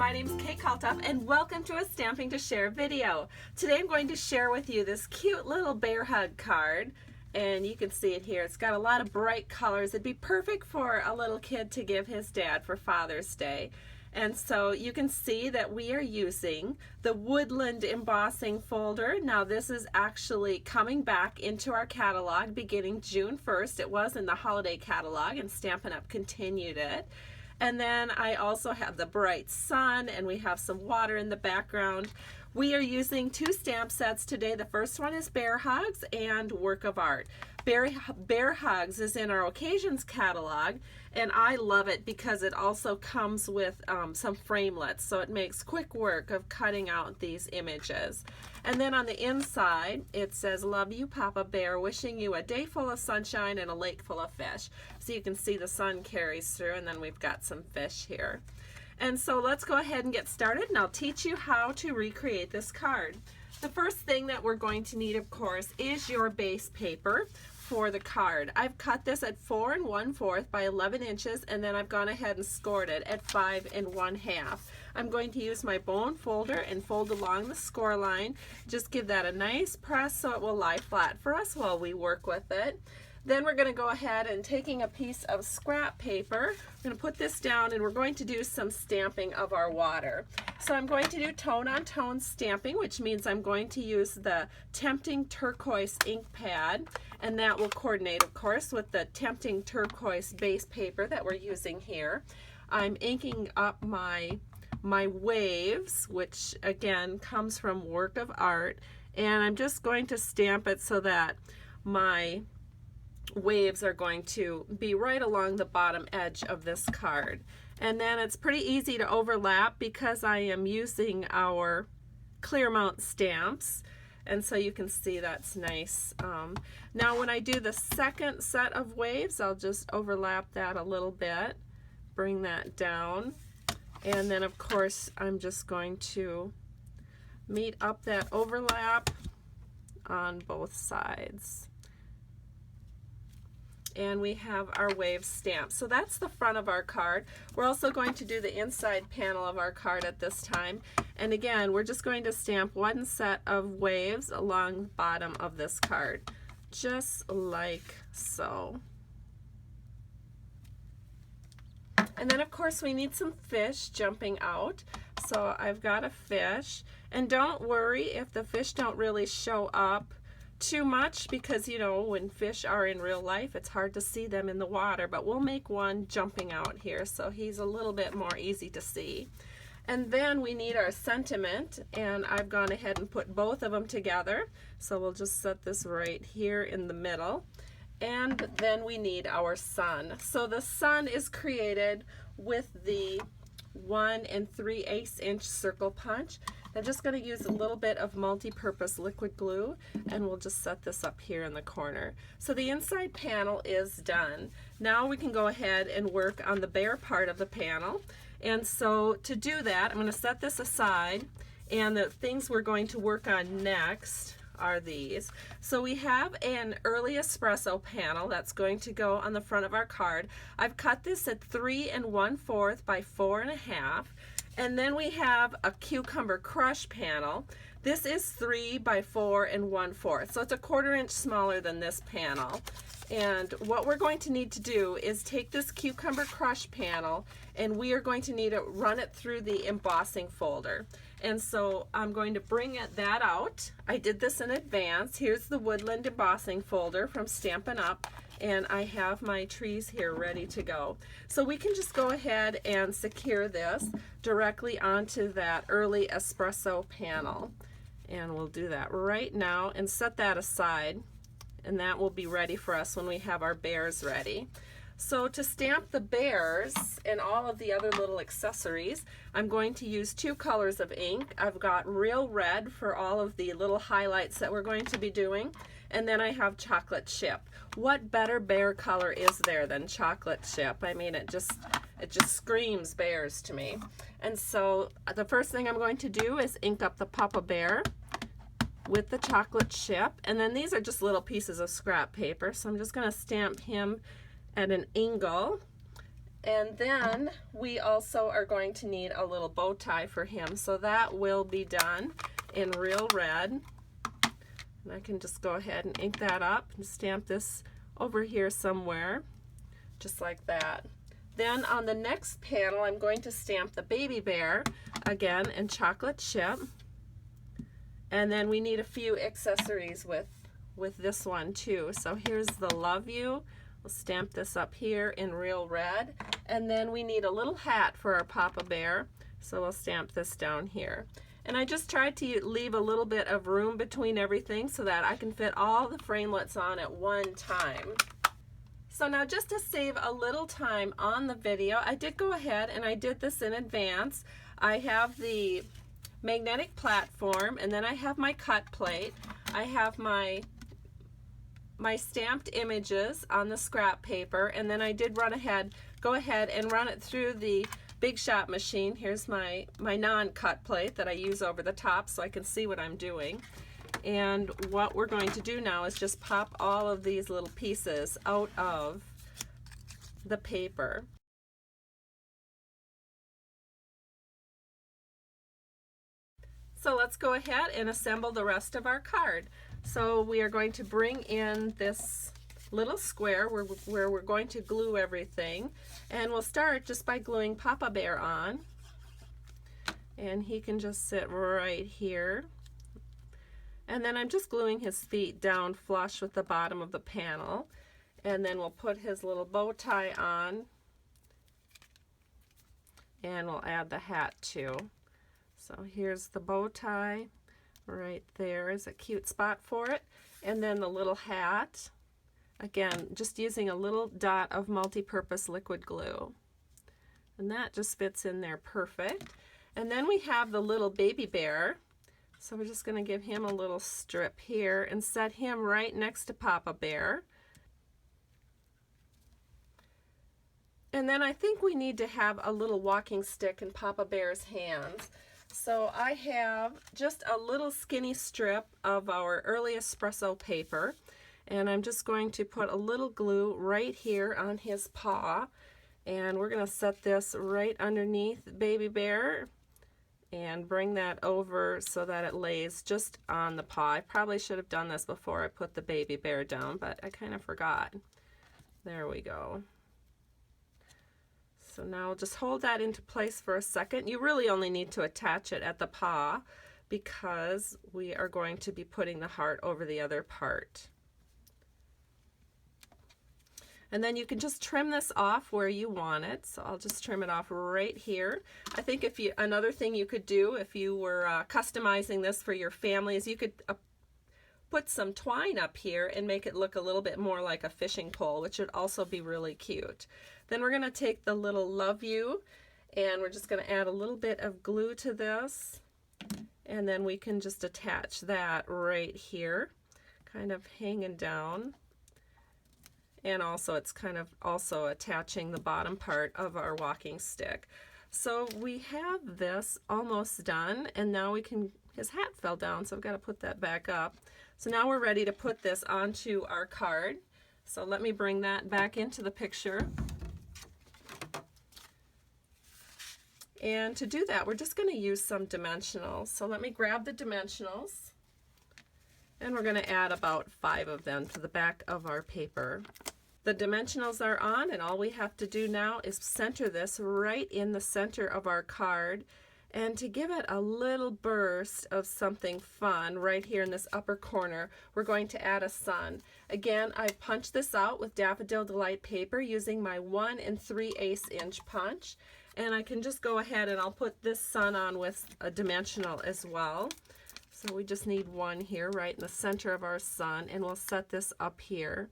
my name is Kalthoff and welcome to a Stamping to Share video. Today I'm going to share with you this cute little bear hug card, and you can see it here. It's got a lot of bright colors. It'd be perfect for a little kid to give his dad for Father's Day. And so you can see that we are using the Woodland embossing folder. Now this is actually coming back into our catalog beginning June 1st. It was in the holiday catalog and Stampin' Up! Continued it. And then I also have the bright sun, and we have some water in the background. We are using two stamp sets today. The first one is Bear Hugs and Work of Art. Bear Hugs is in our Occasions catalog, and I love it because it also comes with some framelits, so it makes quick work of cutting out these images. And then on the inside it says, "Love you, Papa Bear, wishing you a day full of sunshine and a lake full of fish." So you can see the sun carries through, and then we've got some fish here. And so let's go ahead and get started, and I'll teach you how to recreate this card. The first thing that we're going to need, of course, is your base paper for the card. I've cut this at 4 1/4 by 11 inches, and then I've gone ahead and scored it at 5 1/2. I'm going to use my bone folder and fold along the score line. Just give that a nice press so it will lie flat for us while we work with it. Then we're going to go ahead and taking a piece of scrap paper, we're going to put this down, and we're going to do some stamping of our water. So I'm going to do tone on tone stamping, which means I'm going to use the Tempting Turquoise ink pad, and that will coordinate, of course, with the Tempting Turquoise base paper that we're using here. I'm inking up my waves, which again comes from Work of Art, and I'm just going to stamp it so that my waves are going to be right along the bottom edge of this card. And then it's pretty easy to overlap because I am using our clear mount stamps, and so you can see that's nice. Now when I do the second set of waves, I'll just overlap that a little bit, bring that down, and then of course I'm just going to meet up that overlap on both sides. And we have our waves stamped. So that's the front of our card. We're also going to do the inside panel of our card at this time. And again, we're just going to stamp one set of waves along the bottom of this card, just like so. And then of course we need some fish jumping out. So I've got a fish, and don't worry if the fish don't really show up too much, because you know when fish are in real life it's hard to see them in the water, but we'll make one jumping out here so he's a little bit more easy to see. And then we need our sentiment, and I've gone ahead and put both of them together, so we'll just set this right here in the middle. And then we need our sun. So the sun is created with the 1 3/8 inch circle punch. I'm just going to use a little bit of multi-purpose liquid glue, and we'll just set this up here in the corner. So the inside panel is done. Now we can go ahead and work on the bear part of the panel. And so to do that, I'm going to set this aside, and the things we're going to work on next are these. So we have an early espresso panel that's going to go on the front of our card. I've cut this at 3 1/4 by 4 1/2. And then we have a cucumber crush panel. This is 3 by 4 1/4. So it's a 1/4 inch smaller than this panel. And what we're going to need to do is take this cucumber crush panel, and we are going to need to run it through the embossing folder. And so I'm going to bring that out. I did this in advance. Here's the Woodland embossing folder from Stampin' Up! And I have my trees here ready to go. So we can just go ahead and secure this directly onto that early espresso panel. And we'll do that right now and set that aside. And that will be ready for us when we have our bears ready. So to stamp the bears and all of the other little accessories, I'm going to use two colors of ink. I've got Real Red for all of the little highlights that we're going to be doing, and then I have Chocolate Chip. What better bear color is there than Chocolate Chip? I mean, it just screams bears to me. And so the first thing I'm going to do is ink up the Papa Bear with the Chocolate Chip, and then these are just little pieces of scrap paper, so I'm just going to stamp him at an angle, And then we also are going to need a little bow tie for him, so that will be done in Real Red. And I can just go ahead and ink that up and stamp this over here somewhere, just like that. Then on the next panel, I'm going to stamp the baby bear again in chocolate chip. And then we need a few accessories with this one too. So here's the Love You. We'll stamp this up here in Real Red. And then we need a little hat for our Papa Bear. So we'll stamp this down here. And I just tried to leave a little bit of room between everything so that I can fit all the framelits on at one time. So now, just to save a little time on the video, I did go ahead and I did this in advance. I have the magnetic platform, and then I have my cut plate. I have my stamped images on the scrap paper, and then I did go ahead and run it through the Big Shot machine. Here's my non-cut plate that I use over the top so I can see what I'm doing. And what we're going to do now is just pop all of these little pieces out of the paper. So let's go ahead and assemble the rest of our card. So we are going to bring in this little square where we're going to glue everything, and we'll start just by gluing Papa Bear on, and he can just sit right here. And then I'm just gluing his feet down flush with the bottom of the panel, and then we'll put his little bow tie on, and we'll add the hat too. So here's the bow tie right there is a cute spot for it, and then the little hat. Again, just using a little dot of multi-purpose liquid glue. And that just fits in there perfect. And then we have the little baby bear. So we're just going to give him a little strip here and set him right next to Papa Bear. And then I think we need to have a little walking stick in Papa Bear's hands. So I have just a little skinny strip of our early espresso paper. And I'm just going to put a little glue right here on his paw, and we're going to set this right underneath Baby Bear and bring that over so that it lays just on the paw. I probably should have done this before I put the Baby Bear down, but I kind of forgot. There we go. So now just hold that into place for a second. You really only need to attach it at the paw because we are going to be putting the heart over the other part. And then you can just trim this off where you want it. So I'll just trim it off right here. I think another thing you could do if you were customizing this for your family is you could put some twine up here and make it look a little bit more like a fishing pole, which would also be really cute. Then we're going to take the little Love You, and we're just going to add a little bit of glue to this, and then we can just attach that right here, kind of hanging down. And also it's kind of also attaching the bottom part of our walking stick. So we have this almost done, and now his hat fell down, so I've got to put that back up. So now we're ready to put this onto our card. So let me bring that back into the picture. And to do that, we're just going to use some dimensionals. So let me grab the dimensionals, and we're going to add about 5 of them to the back of our paper. The dimensionals are on, and all we have to do now is center this right in the center of our card. And to give it a little burst of something fun right here in this upper corner, we're going to add a sun. Again, I punched this out with Daffodil Delight paper using my 1 3/8 inch punch. And I can just go ahead and I'll put this sun on with a dimensional as well. So we just need one here right in the center of our sun, and we'll set this up here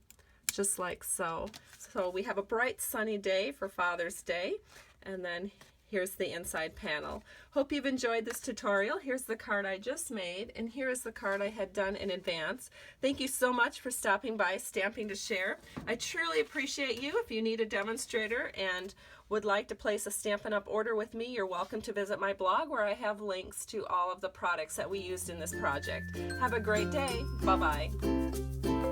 just like so. So we have a bright sunny day for Father's Day, and then here's the inside panel. Hope you've enjoyed this tutorial. Here's the card I just made, and here is the card I had done in advance. Thank you so much for stopping by Stamping to Share. I truly appreciate you. If you need a demonstrator and would like to place a Stampin' Up! Order with me, you're welcome to visit my blog where I have links to all of the products that we used in this project. Have a great day. Bye-bye.